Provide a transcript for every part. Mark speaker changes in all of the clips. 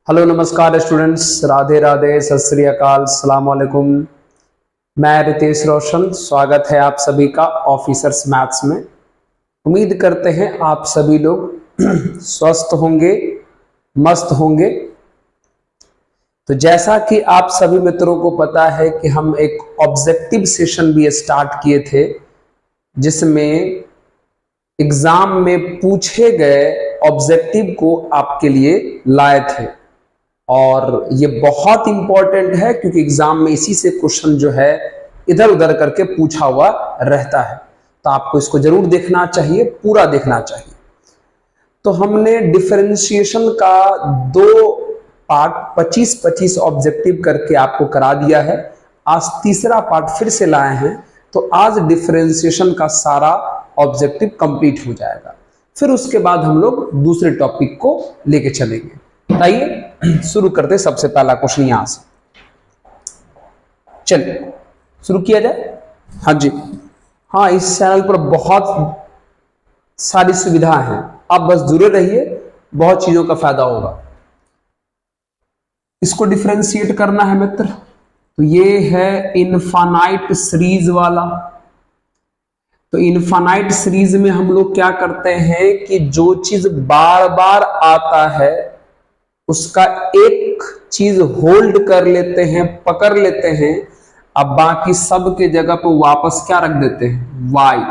Speaker 1: Hello नमस्कार students, Radhe Radhe, सत श्री अकाल, सलाम वालेकुम। मैं रितेश रोशन, स्वागत है आप सभी का ऑफिसर्स मैथ्स में। उम्मीद करते हैं आप सभी लोग स्वस्थ होंगे, मस्त होंगे। तो जैसा कि आप सभी मित्रों को पता है कि हम एक ऑब्जेक्टिव सेशन भी स्टार्ट किए थे, जिसमें एग्जाम में पूछे गए ऑब्जेक्टिव को आपके लिए लाए थे। और ये बहुत इंपॉर्टेंट है क्योंकि एग्जाम में इसी से क्वेश्चन जो है इधर उधर करके पूछा हुआ रहता है। तो आपको इसको जरूर देखना चाहिए, पूरा देखना चाहिए। तो हमने डिफरेंशिएशन का 2 पार्ट 25-25 ऑब्जेक्टिव करके आपको करा दिया है। आज तीसरा पार्ट फिर से लाए हैं, तो आज डिफरेंशिएशन का सारा ऑब्जेक्टिव कंप्लीट हो जाएगा। फिर उसके बाद हम लोग दूसरे टॉपिक को लेके चलेंगे। आइए शुरू करते, सबसे पहला क्वेश्चन यहां से। चलिए शुरू किया जाए। हाँ जी, हाँ, इस चैनल पर बहुत सारी सुविधाएं हैं, आप बस जुड़े रहिए, बहुत चीजों का फायदा होगा। इसको डिफरेंशिएट करना है मित्र, तो ये है इनफाइनाइट सीरीज वाला। तो इनफाइनाइट सीरीज में हम लोग क्या करते हैं कि जो चीज बार बार आता है उसका एक चीज होल्ड कर लेते हैं, पकड़ लेते हैं, अब बाकी सब के जगह पर वापस क्या रख देते हैं, Y.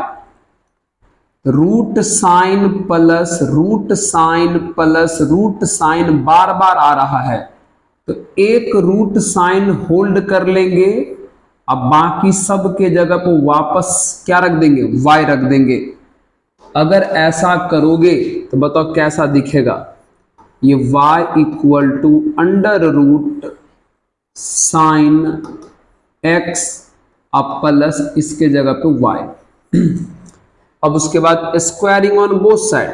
Speaker 1: Root sine plus root sine plus root sine बार बार आ रहा है, तो एक रूट साइन होल्ड कर लेंगे, अब बाकी सब के जगह पर वापस क्या रख देंगे, वाई रख देंगे। अगर ऐसा करोगे तो बताओ कैसा दिखेगा। ये y equal to under root sine x अब प्लस इसके जगह पे y। अब उसके बाद स्क्वायरिंग ऑन बोथ साइड,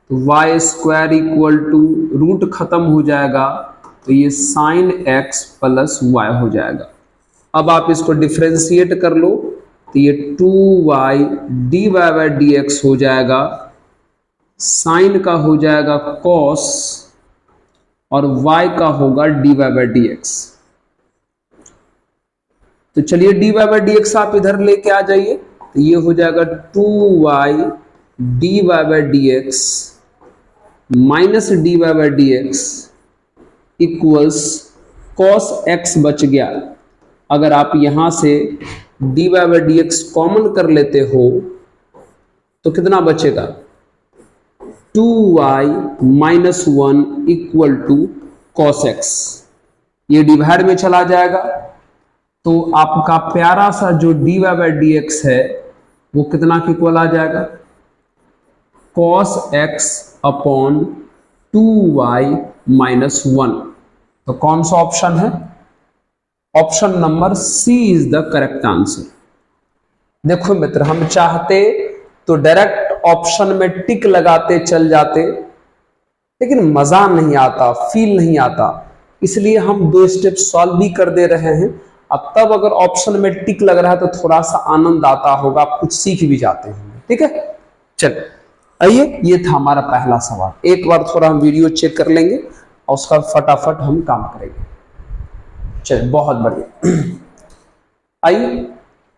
Speaker 1: तो y square equal to root खत्म हो जाएगा, तो ये साइन x प्लस y हो जाएगा। अब आप इसको डिफरेंशिएट कर लो, तो ये 2y dy बाय dx हो जाएगा, साइन का हो जाएगा कॉस और y का होगा dy बाय dx। तो चलिए dy बाय dx आप इधर लेके आ जाइए, तो ये हो जाएगा 2y dy by dx minus dy by dx equals cos x बच गया। अगर आप यहां से dy बाय dx कॉमन कर लेते हो तो कितना बचेगा, 2y minus 1 equal to cos x। ये डिवाइड में चला जाएगा, तो आपका प्यारा सा जो dy बाय dx है वो कितना के इक्वल आ जाएगा, cos x upon 2y minus 1। तो कौन सा ऑप्शन है, option number C is the correct answer. देखो मित्र, हम चाहते तो डायरेक्ट ऑप्शन में टिक लगाते चल जाते, लेकिन मजा नहीं आता, फील नहीं आता, इसलिए हम 2 स्टेप सॉल्व भी कर दे रहे हैं। अब तब अगर ऑप्शन में टिक लग रहा है तो थोड़ा सा आनंद आता होगा, आप कुछ सीख भी जाते हैं। ठीक है, चलिए आइए, ये था हमारा पहला सवाल। एक बार थोड़ा हम वीडियो चेक कर लेंगे और उसका फटाफट हम काम करेंगे। चलिए, बहुत बढ़िया। आइए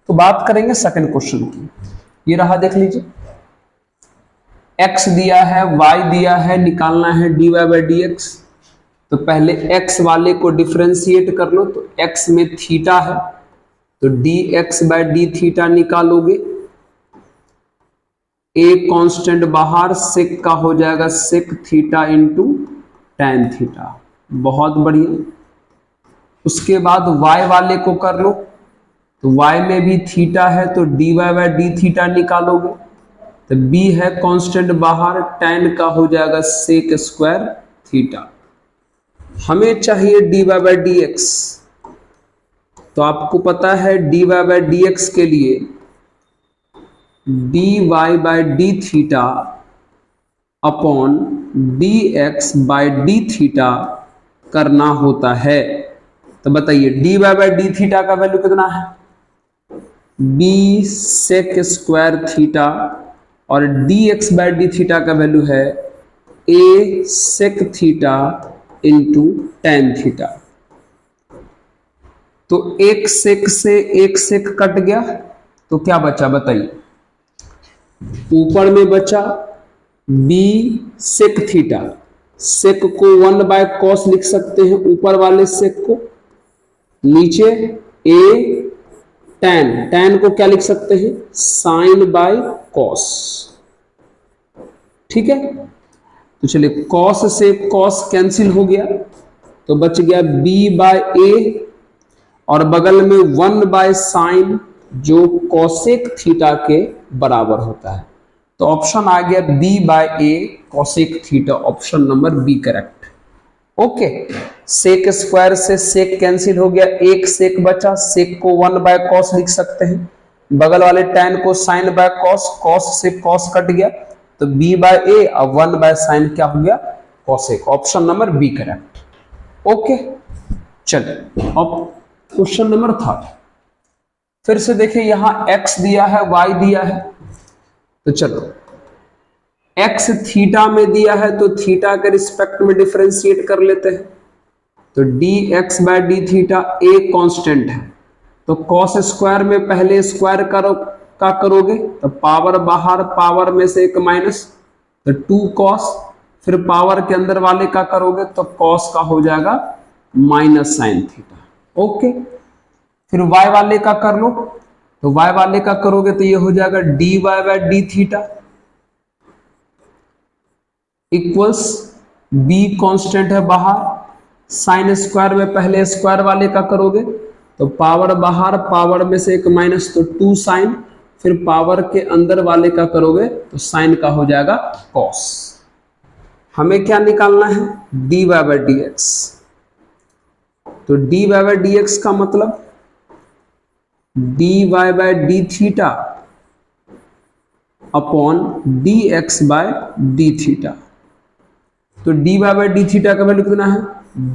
Speaker 1: तो बात करेंगे सेकंड क्वेश्चन की। ये रहा, देख लीजिए, x दिया है, y दिया है, निकालना है dy बाय dx। तो पहले x वाले को डिफरेंशिएट कर लो, तो x में थीटा है, तो dx बाय डी थीटा निकालोगे, एक कांस्टेंट बाहर, सेक का हो जाएगा sec theta into tan theta. बहुत बढ़िया। उसके बाद y वाले को कर लो, तो y में भी थीटा है, तो dy बाय डी थीटा निकालोगे, तो b है कांस्टेंट बाहर, tan का हो जाएगा सेक स्क्वायर थीटा। हमें चाहिए dy बाय dx, तो आपको पता है dy बाय dx के लिए dy bye D theta upon dx by D theta करना होता है। तो बताइए dy बाय डी थीटा का वैल्यू कितना है, b सेक स्क्वायर थीटा, और dx बाय डी थीटा का वैल्यू है a sec theta into tan theta. तो एक सेक से एक सेक कट गया, तो क्या बचा बताइए? ऊपर में बचा बी सेक थीटा, सेक को 1/cos लिख सकते हैं ऊपर वाले सेक को, नीचे ए tan को क्या लिख सकते हैं? sin/cos। ठीक है, तो चलिए cos से cos कैंसिल हो गया, तो बच गया b/a और बगल में 1/sin जो cosec थीटा के बराबर होता है। तो ऑप्शन आ गया b/a cosec theta, option number B correct. Okay, sec square से सेक कैंसिल हो गया, एक सेक बचा, सेक को 1/cos लिख सकते हैं, बगल वाले tan को sin/cos, cos से cos कट गया, तो b/a और 1/sin क्या हो गया? cosec, option number B correct. Okay, चलिए अब क्वेश्चन नंबर 3 फिर से देखिए, यहां x दिया है, y दिया है, तो चलो x थीटा में दिया है तो थीटा के रिस्पेक्ट में डिफरेंशिएट कर लेते हैं। तो dx/d थीटा a कांस्टेंट है, तो cos स्क्वायर में पहले स्क्वायर का करोगे तो पावर बाहर, पावर में से एक माइनस, तो 2cos, फिर पावर के अंदर वाले का करोगे तो cos का हो जाएगा माइनस साइन थीटा। ओके, फिर y वाले का कर लो, तो y वाले का करोगे तो ये हो जाएगा dy/d theta equals b constant है बाहर, साइन स्क्वायर में पहले स्क्वायर वाले का करोगे तो पावर बाहर, पावर में से एक माइनस, तो 2 साइन, फिर पावर के अंदर वाले का करोगे तो साइन का हो जाएगा cos। हमें क्या निकालना है? dy/dx। तो dy/dx का मतलब dy/d theta upon dx/d theta. तो dy/d थीटा का वैल्यू कितना है?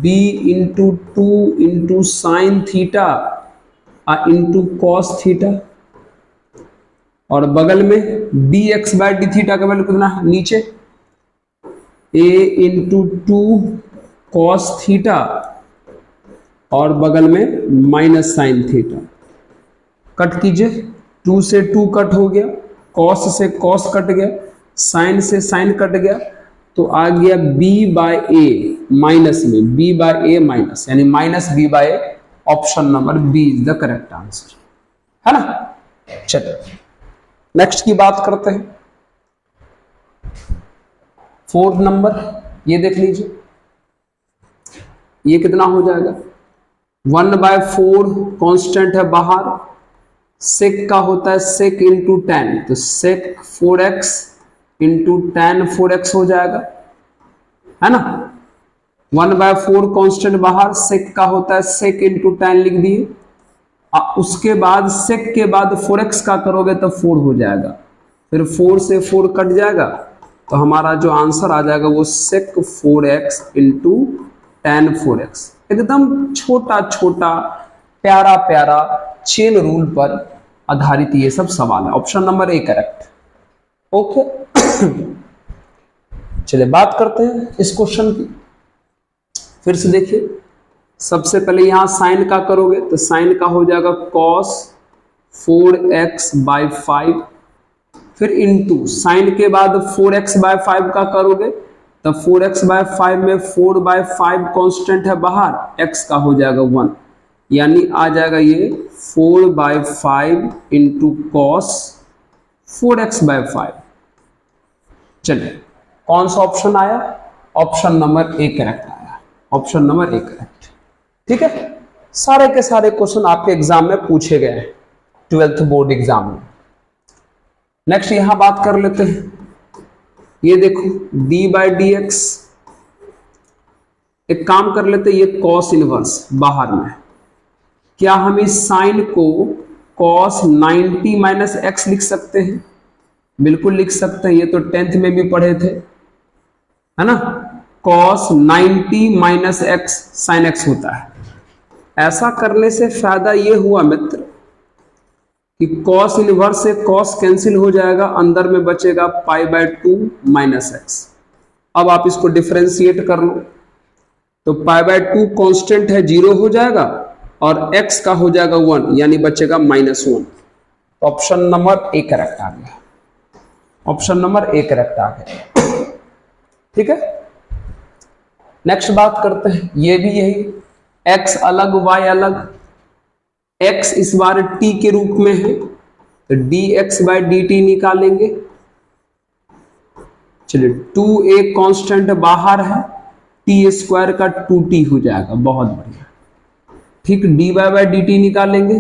Speaker 1: b into 2 into sine theta into cos theta, और बगल में dx/d थीटा का वैल्यू कितना है? नीचे a इंटू 2 कॉस थीटा और बगल में माइनस साइन थीटा। कट कीजिए, 2 से 2 कट हो गया, cos से cos कट गया, साइन से साइन कट गया, तो आ गया b/a माइनस में, b/a माइनस, यानी minus b/a, option number B is the correct answer, है ना। चलिए नेक्स्ट की बात करते हैं। 4 नंबर, ये देख लीजिए, ये कितना हो जाएगा? 1/4 कांस्टेंट है बाहर, सेक का होता है सेक इंटू टेन, तो सेक 4x इंटू टेन 4x हो जाएगा, है ना। 1/4 कांस्टेंट बाहर, सेक का होता है सेक इंटू टेन लिख दिए, उसके बाद सेक के बाद 4x का करोगे तो 4 हो जाएगा, फिर 4 से 4 कट जाएगा, तो हमारा जो आंसर आ जाएगा वो सेक 4x इंटू टेन 4x। एकदम छोटा छोटा प्यारा प्यारा चेन रूल पर आधारित ये सब सवाल है, option number A correct. Okay, चलिए बात करते हैं इस क्वेश्चन की। फिर से देखिए, सबसे पहले यहां साइन का करोगे तो साइन का हो जाएगा cos 4x/5, फिर इंटू साइन के बाद 4x/5 का करोगे तो 4x/5 में 4/5 कांस्टेंट है बाहर, x का हो जाएगा 1, यानी आ जाएगा ये 4/5 इंटू कॉस 4x/5। चलिए कौन सा ऑप्शन आया? ऑप्शन नंबर ए करेक्ट आया, ऑप्शन नंबर ए करेक्ट। ठीक है, सारे के सारे क्वेश्चन आपके एग्जाम में पूछे गए हैं, 12th बोर्ड एग्जाम में। नेक्स्ट यहां बात कर लेते हैं, ये देखो d/dx, एक काम कर लेते हैं, ये कॉस इनवर्स बाहर में, क्या हम इस साइन को cos 90 - x लिख सकते हैं? बिल्कुल लिख सकते हैं, ये तो 10th में भी पढ़े थे, है ना। cos 90 - x sin x होता है। ऐसा करने से फायदा ये हुआ मित्र कि cos इनवर्स से cos कैंसिल हो जाएगा, अंदर में बचेगा π/2 - x। अब आप इसको डिफरेंशिएट कर लो, तो पाई बाय 2 कांस्टेंट है, 0 हो जाएगा और x का हो जाएगा 1, यानी बचेगा -1। ऑप्शन नंबर ए करेक्ट आ गया, ऑप्शन नंबर ए करेक्ट आ गया। ठीक है, नेक्स्ट बात करते हैं, ये भी यही, x अलग y अलग, x इस बार t के रूप में है तो dx बाय dt निकालेंगे। चलिए 2a कांस्टेंट बाहर है, t स्क्वायर का 2t हो जाएगा, बहुत बढ़िया। ठीक, dy बाय dt निकालेंगे,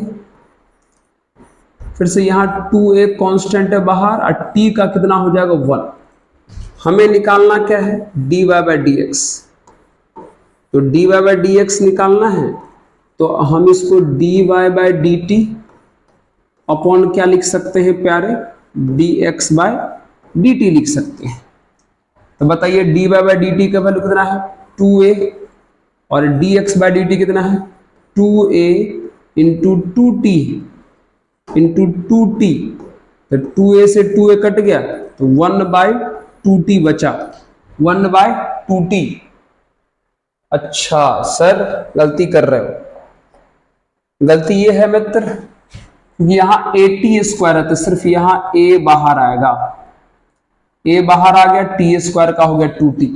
Speaker 1: फिर से यहां 2a कांस्टेंट है बाहर और t का कितना हो जाएगा 1। हमें निकालना क्या है, dy बाय dx। तो dy बाय dx निकालना है तो हम इसको dy बाय dt अपॉन क्या लिख सकते हैं प्यारे, dx बाय dt लिख सकते हैं। तो बताइए dy बाय dt का वैल्यू कितना है 2a और dx बाय dt कितना है 2a into 2t into 2t। तो 2a से 2a कट गया तो 1 बाय 2t बचा, 1 बाय 2t। अच्छा सर गलती कर रहे हो, गलती ये है मित्र, यहां at स्क्वायर है तो सिर्फ यहां a बाहर आएगा, a बाहर आ गया, t स्क्वायर का हो गया 2t।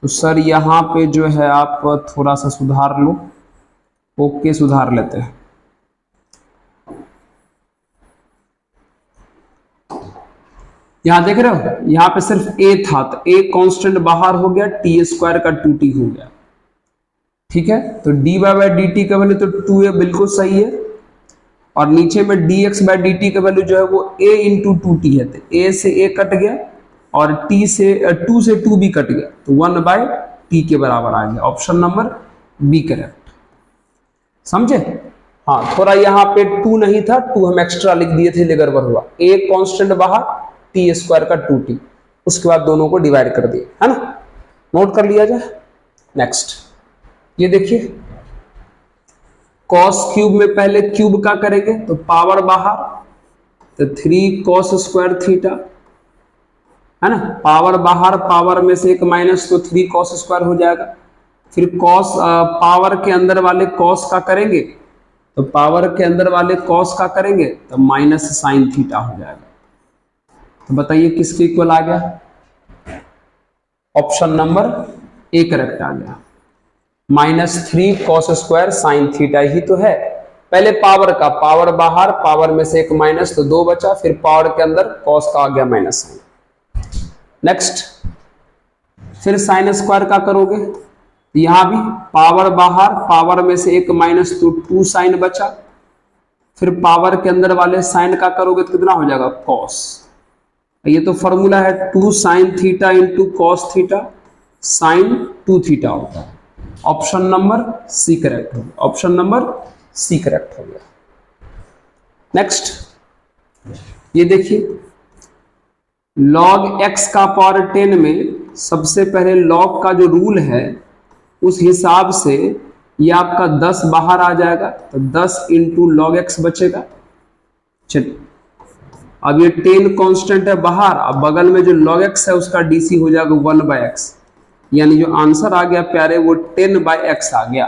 Speaker 1: तो सर यहां पे जो है आप थोड़ा सा सुधार लो, ओके सुधार लेते हैं। यहां देख रहे हो, यहां पे सिर्फ a था तो a कांस्टेंट बाहर हो गया, t स्क्वायर का 2t हो गया। ठीक है, तो dy बाय dt का वैल्यू तो 2a बिल्कुल सही है और नीचे में dx बाय dt का वैल्यू जो है वो a इंटू 2t है, तो a से a कट गया और t से 2 से 2 भी कट गया तो 1 बाय t के बराबर आ गया। ऑप्शन नंबर बी करेक्ट, समझे। हाँ, थोड़ा यहाँ पे 2 नहीं था, 2 हम एक्स्ट्रा लिख दिए थे, ले गड़बड़ हुआ। a कांस्टेंट बाहर, t स्क्वायर का 2t, उसके बाद दोनों को डिवाइड कर दिए, है ना, नोट कर लिया जाए। नेक्स्ट ये देखिए, cos क्यूब में पहले क्यूब का करेंगे तो पावर बाहर, तो 3 cos स्क्वायर थीटा, है ना, पावर बाहर, पावर में से एक माइनस तो 3 cos स्क्वायर हो जाएगा। फिर cos पावर के अंदर वाले cos का करेंगे तो पावर के अंदर वाले cos का करेंगे तो माइनस साइन थीटा हो जाएगा। तो बताइए किसके इक्वल आ गया, ऑप्शन नंबर ए करेक्ट आ गया, -3 cos स्क्वायर साइन थीटा ही तो है। पहले पावर का, पावर बाहर, पावर में से एक माइनस तो 2 बचा, फिर पावर के अंदर cos का आ गया माइनस साइन। नेक्स्ट फिर साइन स्क्वायर का करोगे, यहां भी पावर बाहर, पावर में से एक माइनस तो 2 साइन बचा, फिर पावर के अंदर वाले साइन का करोगे तो कितना हो जाएगा cos। ये तो फॉर्मूला है 2 sine theta into cos theta sine 2 theta होता है। ऑप्शन नंबर सी करेक्ट हो गया, ऑप्शन नंबर सी करेक्ट हो गया। नेक्स्ट ये देखिए, log x का पावर 10 में सबसे पहले log का जो रूल है उस हिसाब से ये आपका 10 बाहर आ जाएगा, तो 10 इंटू लॉग एक्स बचेगा। चलिए अब ये 10 कांस्टेंट है बाहर, अब बगल में जो log x है उसका dc हो जाएगा 1/x, यानी जो आंसर आ गया प्यारे वो 10/x आ गया।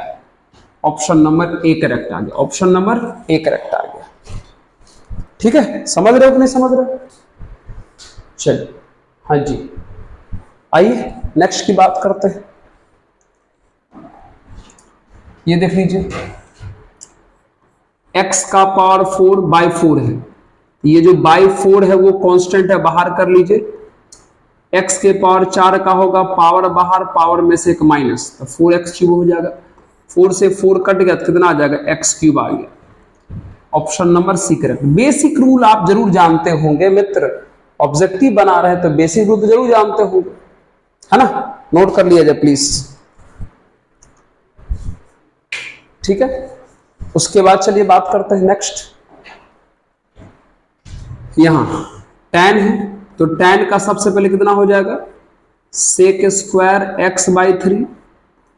Speaker 1: ऑप्शन नंबर ए करेक्ट आ गया, ऑप्शन नंबर ए करेक्ट आ गया। ठीक है, समझ रहे हो कि नहीं समझ रहे हो? चलिए हाँ जी, आइए नेक्स्ट की बात करते हैं। ये देख लीजिए, x का पावर 4/4 है, ये जो बाई 4 है वो कांस्टेंट है, बाहर कर लीजिए। x के पावर 4 का होगा, पावर बाहर, पावर में से एक माइनस, तो 4x³ हो जाएगा। 4 से 4 कट गया तो कितना आ जाएगा, x³ आ गया। Option number C correct. Basic rule आप जरूर जानते होंगे मित्र, ऑब्जेक्टिव बना रहे हैं तो बेसिक रूल तो जरूर जानते होंगे, है ना, नोट कर लिया जाए प्लीज। ठीक है, उसके बाद चलिए बात करते हैं नेक्स्ट। यहां tan है तो tan का सबसे पहले कितना हो जाएगा, sec² x/3,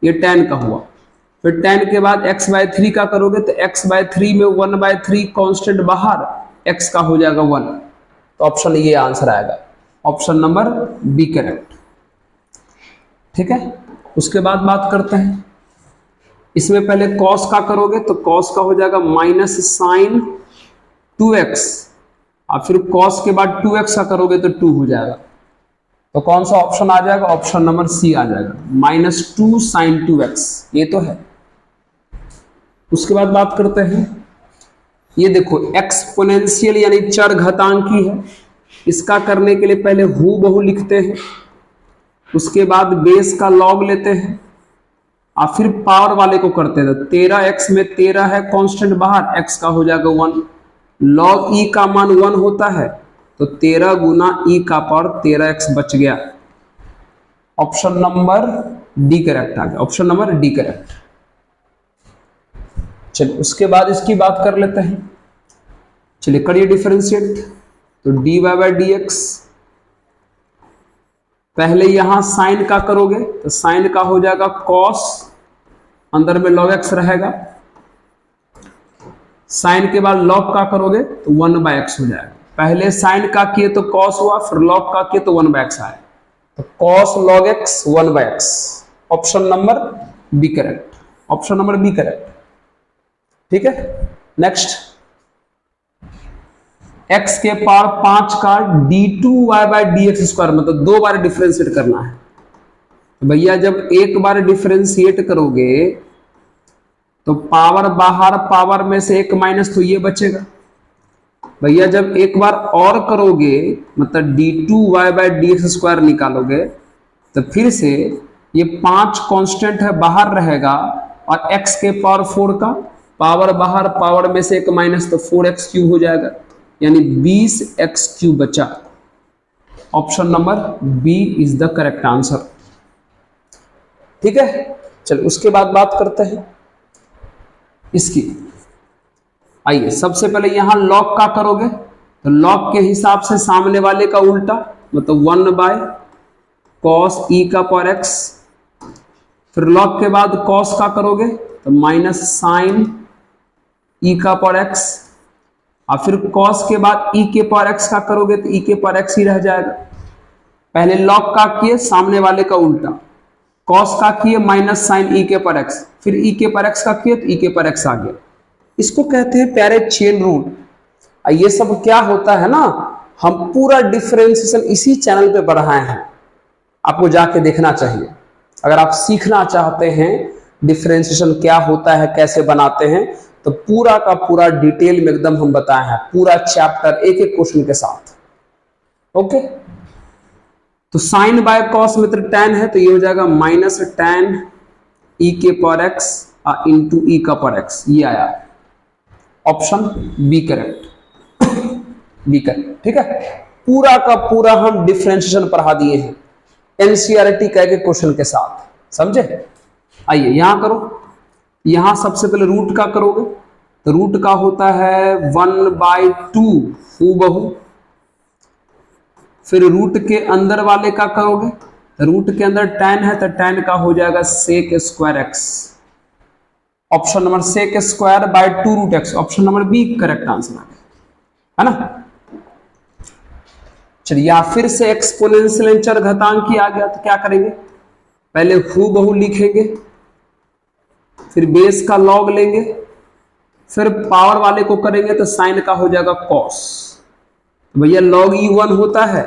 Speaker 1: ये tan का हुआ। फिर tan के बाद x/3 का करोगे तो x/3 में 1/3 कांस्टेंट बाहर, x का हो जाएगा 1, तो ऑप्शन ये आंसर आएगा, ऑप्शन नंबर बी करेक्ट। ठीक है, उसके बाद बात करते हैं, इसमें पहले कॉस का करोगे तो कॉस का हो जाएगा माइनस साइन 2x, और फिर कॉस के बाद 2x का करोगे तो 2 हो जाएगा। तो कौन सा ऑप्शन आ जाएगा? ऑप्शन नंबर सी आ जाएगा, -2 sin 2x, ये तो है। उसके बाद बात करते हैं, ये देखो एक्सपोनेंशियल यानी चर घातांकी है, इसका करने के लिए पहले हूबहू लिखते हैं, उसके बाद बेस का लॉग लेते हैं और फिर पावर वाले को करते हैं। 13x में 13 है कांस्टेंट बाहर, x का हो जाएगा 1, लॉग e का मान 1 होता है तो 13 गुना e का पावर 13x बच गया। ऑप्शन नंबर डी करेक्ट आ गया, ऑप्शन नंबर डी करेक्ट। चलिए उसके बाद इसकी बात कर लेते हैं, चलिए करिए डिफरेंशिएट। तो dy बाय dx, पहले यहां साइन का करोगे तो साइन का हो जाएगा cos, अंदर में log x रहेगा, साइन के बाद log का करोगे तो 1/x हो जाएगा। पहले साइन का किए तो cos हुआ, फिर log का किए तो 1/x आया, तो cos log x 1/x। Option number B correct, option number B correct. ठीक है, नेक्स्ट, x के पावर 5 का d2y बाय dx स्क्वायर, मतलब 2 बार डिफरेंशिएट करना है। तो भैया जब एक बार डिफरेंशिएट करोगे तो पावर बाहर, पावर में से एक माइनस तो ये बचेगा। भैया जब एक बार और करोगे मतलब d2y बाय dx स्क्वायर निकालोगे तो फिर से ये 5 कांस्टेंट है बाहर रहेगा, और x के पावर 4 का पावर बाहर, पावर में से एक माइनस तो 4x क्यूब हो जाएगा, यानी 20x क्यूब बचा। Option number B is the correct answer. ठीक है, चलिए उसके बाद बात करते हैं इसकी। आइए सबसे पहले यहां लॉग का करोगे तो लॉग के हिसाब से सामने वाले का उल्टा, मतलब 1/cos e का पावर x, फिर लॉग के बाद cos का करोगे तो माइनस साइन e का पावर x, और फिर cos के बाद e के पावर x का करोगे तो e के पावर x ही रह जाएगा। पहले log का किए सामने वाले का उल्टा, cos का किए माइनस साइन e के पावर x, फिर e के पावर x का किए तो e के पावर x आ गया। इसको कहते हैं प्यारे चेन रूल। ये सब क्या होता है ना, हम पूरा डिफरेंशिएशन इसी चैनल पे पढ़ाए हैं, आपको जाके देखना चाहिए। अगर आप सीखना चाहते हैं डिफरेंशिएशन क्या होता है, कैसे बनाते हैं, तो पूरा का पूरा डिटेल में एकदम हम बताए हैं, पूरा चैप्टर एक एक क्वेश्चन के साथ। ओके, तो साइन बाय कॉस में तो tan है तो ये हो जाएगा माइनस tan e के पावर x इंटू e का पावर x, ये आया। Option B correct, B correct. ठीक है, पूरा का पूरा हम डिफरेंशिएशन पढ़ा दिए हैं एनसीईआरटी कह के क्वेश्चन के साथ, समझे। आइए यहां करो, यहां सबसे पहले रूट का करोगे तो रूट का होता है 1/2 हूबहू, फिर रूट के अंदर वाले का करोगे तो रूट के अंदर tan है तो tan का हो जाएगा sec square x। Option number sec square by 2 root x, option number B correct answer आ गया, है ना। चलिए या फिर से एक्सपोनेंशियल चर घातांकी आ गया तो क्या करेंगे, पहले हूबहू लिखेंगे, फिर बेस का लॉग लेंगे, फिर पावर वाले को करेंगे तो साइन का हो जाएगा cos। भैया log e 1 होता है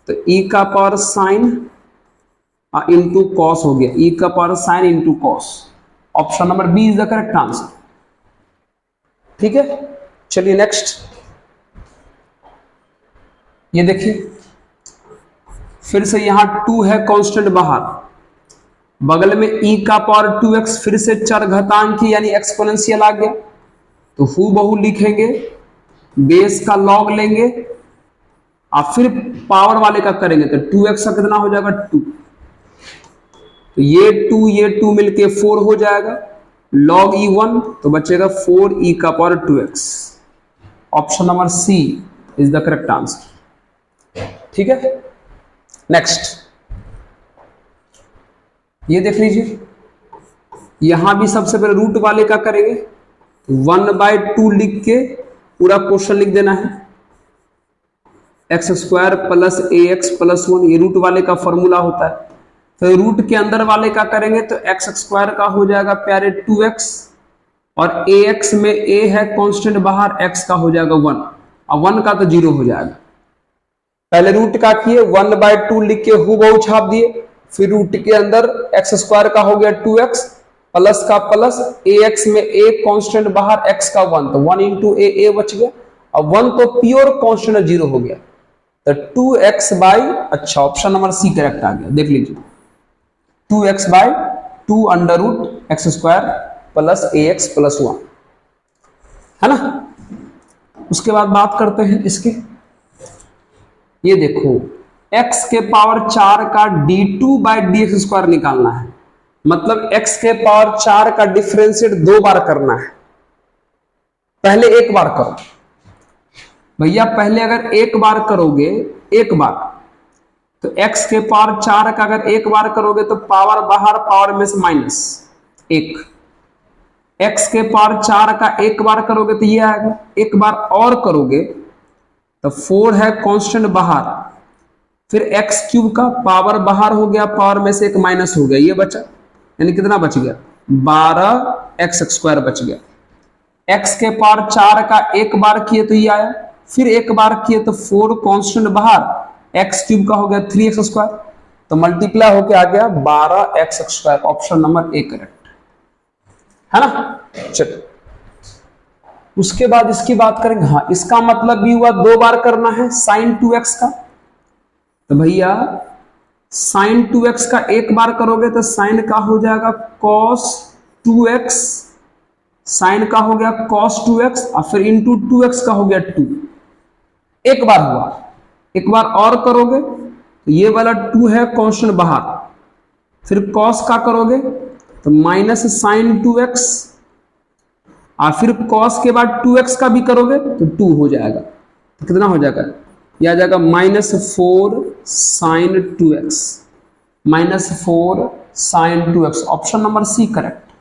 Speaker 1: तो e का पावर साइन इंटू कॉस हो गया, e का power sine into cos. Option number B is the correct answer. ठीक है, चलिए नेक्स्ट, ये देखिए फिर से यहां 2 है कांस्टेंट बाहर, बगल में e का पावर 2x, फिर से चर घातांकी यानी एक्सपोनेंशियल आ गया, तो हूबहू लिखेंगे, बेस का लॉग लेंगे और फिर पावर वाले का करेंगे तो 2x का कितना हो जाएगा 2, तो ये 2 मिलके 4 हो जाएगा, log e1 तो बचेगा 4e का power 2x। Option number C is the correct answer. ठीक है, नेक्स्ट ये देख लीजिए, यहां भी सबसे पहले रूट वाले का करेंगे, 1/2 लिख के पूरा क्वेश्चन लिख देना है, x² + ax + 1, ये रूट वाले का फॉर्मूला होता है। तो रूट के अंदर वाले का करेंगे तो एक्स स्क्वायर का हो जाएगा प्यारे 2x, और ax में a है कांस्टेंट बाहर, x का हो जाएगा 1, और 1 का तो 0 हो जाएगा। पहले रूट का किए 1/2 लिख के हूबहू छाप दिए, फिर रूट के अंदर एक्स स्क्वायर का हो गया 2x प्लस का प्लस, ax में a कांस्टेंट बाहर, x का 1, तो 1 इंटू a बच गया, अब 1 तो प्योर कांस्टेंट 0 हो गया, तो 2x बाई, अच्छा ऑप्शन नंबर सी करेक्ट आ गया, देख लीजिए 2x by 2 under root X square plus ax plus 1, है ना। उसके बाद बात करते हैं इसके, ये देखो x के पावर 4 का d2 बाई dx स्क्वायर निकालना है, मतलब x के पावर 4 का डिफरेंशिएट 2 बार करना है, पहले एक बार करो भैया, पहले अगर एक बार करोगे, एक बार तो x के पावर 4 का अगर एक बार करोगे तो पावर बाहर, पावर में से माइनस 1, x के पावर 4 का एक बार करोगे तो ये आएगा, एक बार और करोगे तो 4 है कांस्टेंट बाहर, फिर x क्यूब का पावर बाहर हो गया, पावर में से एक माइनस हो गया, ये बचा, यानी कितना बच गया 12x स्क्वायर बच गया। x के पावर 4 का एक बार किए तो ये आया, फिर एक बार किए तो 4 कांस्टेंट बाहर, x क्यूब का हो गया 3x स्क्वायर, तो मल्टीप्लाई होके आ गया 12x square, option number A correct है ना। चलिए उसके बाद इसकी बात करेंगे, हाँ इसका मतलब भी हुआ 2 बार करना है साइन 2x का, तो भैया साइन 2x का एक बार करोगे तो साइन का हो जाएगा cos 2x, साइन का हो गया cos 2x और फिर इंटू 2x का हो गया 2, एक बार हुआ, एक बार और करोगे तो ये वाला 2 है कांस्टेंट बाहर, फिर cos का करोगे तो माइनस साइन 2x, और फिर cos के बाद 2x का भी करोगे तो 2 हो जाएगा, तो कितना हो जाएगा, यह आ जाएगा -4 sine 2x, -4 sine 2x, option number C correct.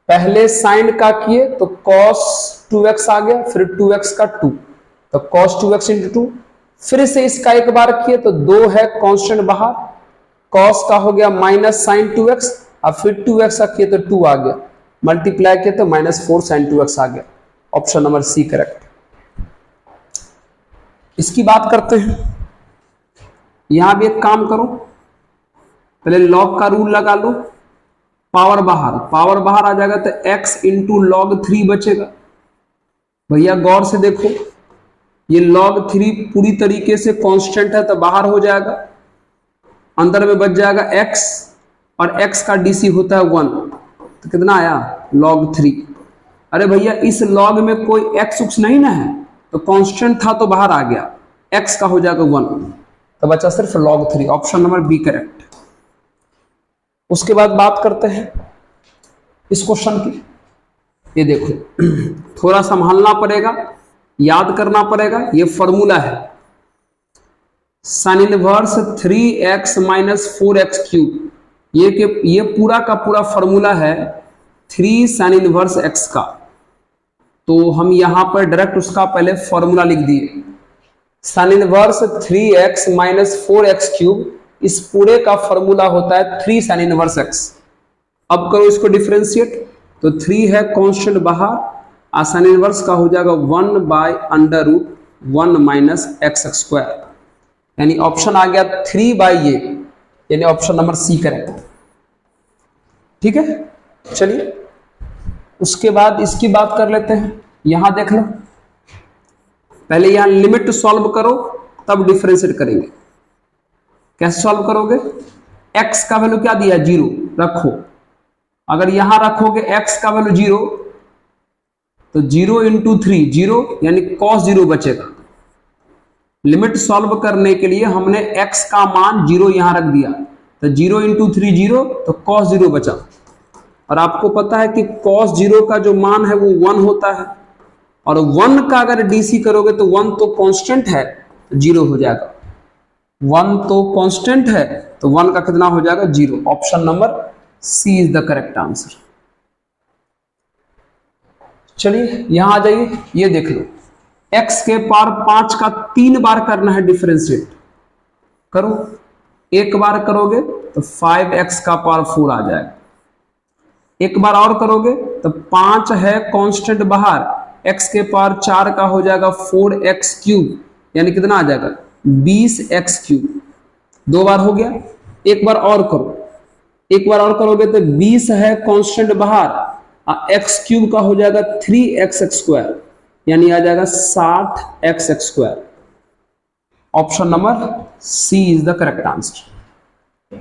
Speaker 1: पहले साइन का किए तो cos 2x आ गया, फिर 2x का 2, तो cos 2x इंटू 2, फिर से इसका एक बार किए तो 2 है कांस्टेंट बाहर, cos का हो गया माइनस साइन 2x, और फिर 2x का किए तो 2 आ गया, मल्टीप्लाई किए तो -4 साइन 2x आ गया, ऑप्शन नंबर सी करेक्ट। इसकी बात करते हैं, यहां भी एक काम करो, पहले लॉग का रूल लगा लो, पावर बाहर आ जाएगा तो x इंटू लॉग 3 बचेगा। भैया गौर से देखो, ये log 3 पूरी तरीके से कांस्टेंट है तो बाहर हो जाएगा, अंदर में बच जाएगा x, और x का dc होता है 1, तो कितना आया log 3। अरे भैया इस log में कोई x उक्स नहीं ना है, तो कांस्टेंट था तो बाहर आ गया, x का हो जाएगा 1, तो बचा सिर्फ log 3, option number B correct. उसके बाद बात करते हैं इस क्वेश्चन की, ये देखो थोड़ा संभालना पड़ेगा, याद करना पड़ेगा, ये फॉर्मूला है sine inverse 3x minus 4x cube, ये पूरा का पूरा फॉर्मूला है 3 साइन इनवर्स x का, तो हम यहां पर डायरेक्ट उसका पहले फॉर्मूला लिख दिए, sine inverse 3x minus 4x cube, इस पूरे का फॉर्मूला होता है 3 साइन इनवर्स x। अब करो इसको डिफरेंशिएट, तो 3 है कांस्टेंट बाहर, साइन इनवर्स का हो जाएगा 1 by under root 1 minus X square, यानी ऑप्शन आ गया 3 बाय ये, यानी ऑप्शन नंबर सी करेक्ट। ठीक है, चलिए उसके बाद इसकी बात कर लेते हैं, यहां देख लो, पहले यहां लिमिट सॉल्व करो तब डिफरेंशिएट करेंगे। कैसे सॉल्व करोगे, x का वैल्यू क्या दिया 0 रखो, अगर यहां रखोगे x का वैल्यू 0 तो 0 इंटू 3 0, यानी cos 0 बचेगा। लिमिट सॉल्व करने के लिए हमने x का मान 0 यहां रख दिया, तो 0 इंटू 3 0, तो cos 0 बचा। और आपको पता है कि cos 0 का जो मान है वो 1 होता है, और 1 का अगर डीसी करोगे तो 1 तो कांस्टेंट है तो 0 हो जाएगा, 1 तो कांस्टेंट है तो 1 का कितना हो जाएगा 0, option number C is the correct answer. चलिए यहां आ जाइए, ये देख लो x के पावर 5 का 3 बार करना है डिफरेंशिएट, करो, एक बार करोगे तो 5x का पावर 4 आ जाएगा। एक बार और करोगे तो 5 है कांस्टेंट बाहर, x के पावर 4 का हो जाएगा 4x क्यूब, यानी कितना आ जाएगा 20x क्यूब। 2 बार हो गया। एक बार और करो, एक बार और करोगे तो 20 है कांस्टेंट बाहर, x क्यूब का हो जाएगा 3x स्क्वायर, यानी आ जाएगा 60x square. Option number C is the correct answer.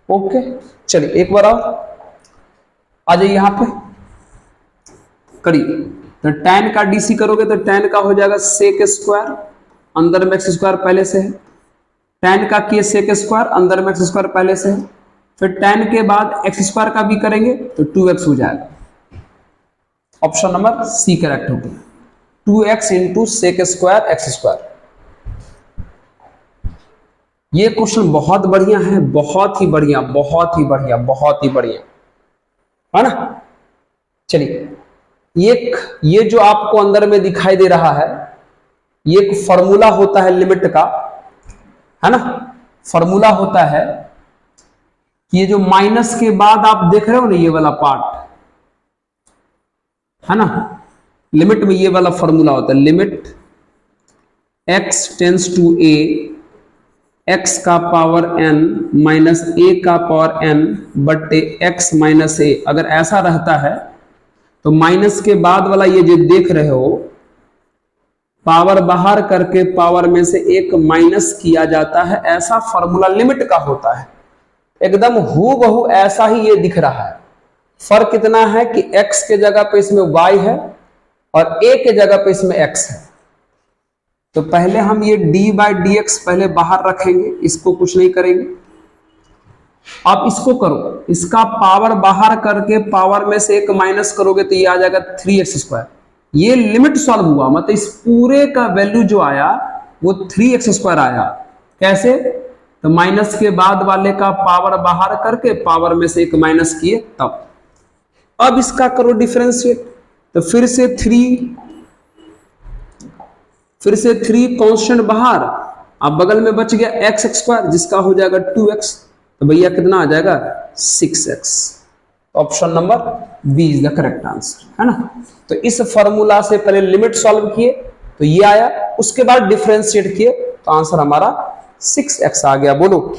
Speaker 1: Okay, चलिए एक बार और आ जाइए यहां पे करिए। तो tan का डीसी करोगे तो tan का हो जाएगा sec स्क्वायर, अंदर में x स्क्वायर पहले से है। tan का किए sec स्क्वायर, अंदर में x स्क्वायर पहले से है। फिर tan के बाद x स्क्वायर का भी करेंगे तो 2x हो जाएगा। ऑप्शन नंबर सी करेक्ट हो गया, 2x into sec square x square. ये क्वेश्चन बहुत बढ़िया है, बहुत ही बढ़िया, बहुत ही बढ़िया, बहुत ही बढ़िया, है ना। चलिए ये जो आपको अंदर में दिखाई दे रहा है, ये एक फॉर्मूला होता है लिमिट का, है ना। फॉर्मूला होता है कि ये जो माइनस के बाद आप देख रहे हो ना, ये वाला पार्ट, है ना, लिमिट में ये वाला फॉर्मूला होता है, limit x tends to a, x का पावर n माइनस a का पावर n बट्टे x माइनस a। अगर ऐसा रहता है तो माइनस के बाद वाला ये जो देख रहे हो, पावर बाहर करके पावर में से एक माइनस किया जाता है, ऐसा फॉर्मूला लिमिट का होता है। एकदम हूबहू ऐसा ही ये दिख रहा है। फर्क कितना है कि x के जगह पे इसमें y है और a के जगह पे इसमें x है। तो पहले हम ये d/dx पहले बाहर रखेंगे, इसको कुछ नहीं करेंगे। आप इसको करो, इसका पावर बाहर करके पावर में से एक माइनस करोगे तो ये आ जाएगा 3x स्क्वायर। ये लिमिट सॉल्व हुआ, मतलब इस पूरे का वैल्यू जो आया वो 3x स्क्वायर आया। कैसे? तो माइनस के बाद वाले का पावर बाहर करके पावर में से एक माइनस किए तब। अब इसका करो डिफरेंशिएट, तो फिर से 3 कांस्टेंट बाहर, अब बगल में बच गया x स्क्वायर जिसका हो जाएगा 2x, तो भैया कितना आ जाएगा 6x। Option number B is the correct answer, है ना। तो इस फॉर्मूला से पहले लिमिट सॉल्व किए तो ये आया, उसके बाद डिफरेंशिएट किए तो आंसर हमारा 6x आ गया। बोलो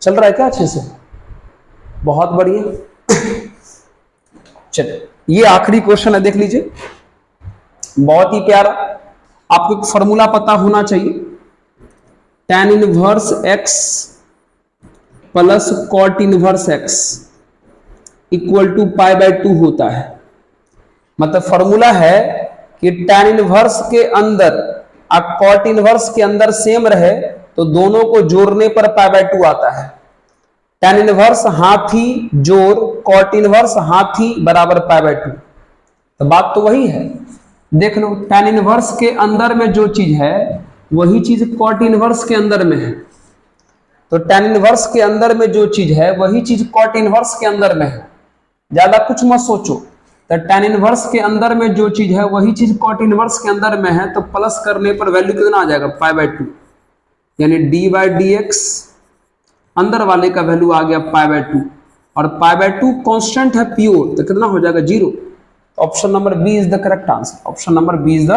Speaker 1: चल रहा है क्या अच्छे से? बहुत बढ़िया। चलिए ये आखिरी क्वेश्चन है, देख लीजिए, बहुत ही प्यारा। आपको एक फॉर्मूला पता होना चाहिए, tan inverse x plus cot inverse x equal to π/2 होता है। मतलब फॉर्मूला है कि tan इनवर्स के अंदर और cot इनवर्स के अंदर सेम रहे तो दोनों को जोड़ने पर π/2 आता है। tan इनवर्स हाथी जोड़ cot इनवर्स हाथी बराबर π/2। तो बात तो वही है, देख लो, tan इनवर्स के अंदर में जो चीज है वही चीज cot इनवर्स के अंदर में है। तो tan इनवर्स के अंदर में जो चीज है वही चीज cot इनवर्स के अंदर में है। ज्यादा कुछ मत सोचो, तो tan इनवर्स के अंदर में जो चीज है वही चीज cot इनवर्स के अंदर में है, तो प्लस करने पर वैल्यू कितना आ जाएगा π/2, यानी d/dx अंदर वाले का वैल्यू आ गया π/2 और π/2 कांस्टेंट है प्योर, तो कितना हो जाएगा 0। Option number B is the correct answer. Option number B is the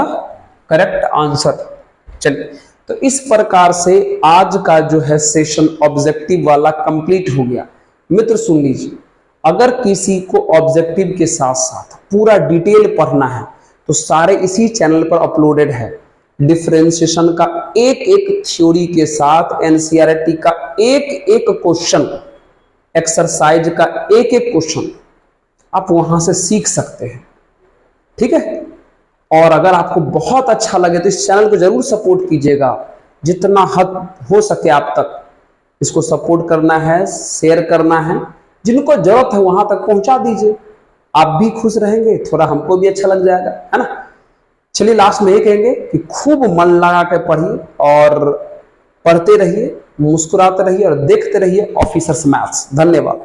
Speaker 1: correct answer. चलिए, तो इस प्रकार से आज का जो है सेशन ऑब्जेक्टिव वाला कंप्लीट हो गया। मित्र सुन लीजिए, अगर किसी को ऑब्जेक्टिव के साथ साथ पूरा डिटेल पढ़ना है तो सारे इसी चैनल पर अपलोडेड है। डिफरेंशिएशन का एक एक थ्योरी के साथ एनसीईआरटी का एक एक क्वेश्चन, एक्सरसाइज का एक एक क्वेश्चन आप वहां से सीख सकते हैं, ठीक है। और अगर आपको बहुत अच्छा लगे तो इस चैनल को जरूर सपोर्ट कीजिएगा, जितना हद हो सके आप तक इसको सपोर्ट करना है, शेयर करना है, जिनको जरूरत है वहां तक पहुंचा दीजिए। आप भी खुश रहेंगे, थोड़ा हमको भी अच्छा लग जाएगा, है ना। चलिए लास्ट में ये कहेंगे कि खूब मन लगा के पढ़िए और पढ़ते रहिए, मुस्कुराते रहिए और देखते रहिए ऑफिसर्स मैथ्स। धन्यवाद।